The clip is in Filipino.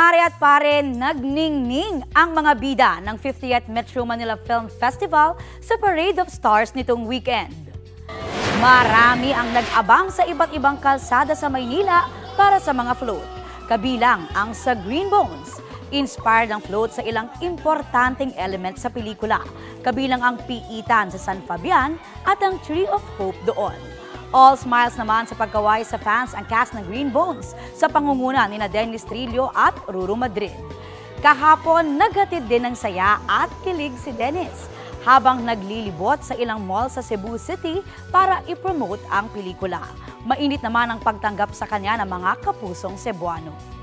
Mare at pare, nagningning ang mga bida ng 50th Metro Manila Film Festival sa Parade of Stars nitong weekend. Marami ang nag-abang sa iba't ibang kalsada sa Maynila para sa mga float. Kabilang ang sa Green Bones. Inspired ang float sa ilang importanteng element sa pelikula. Kabilang ang Piitan sa San Fabian at ang Tree of Hope doon. All smiles naman sa pagkaway sa fans ang cast ng Green Bones sa pangunguna ni Dennis Trillo at Ruru Madrid. Kahapon, naghatid din ng saya at kilig si Dennis habang naglilibot sa ilang mall sa Cebu City para ipromote ang pelikula. Mainit naman ang pagtanggap sa kanya ng mga kapusong Cebuano.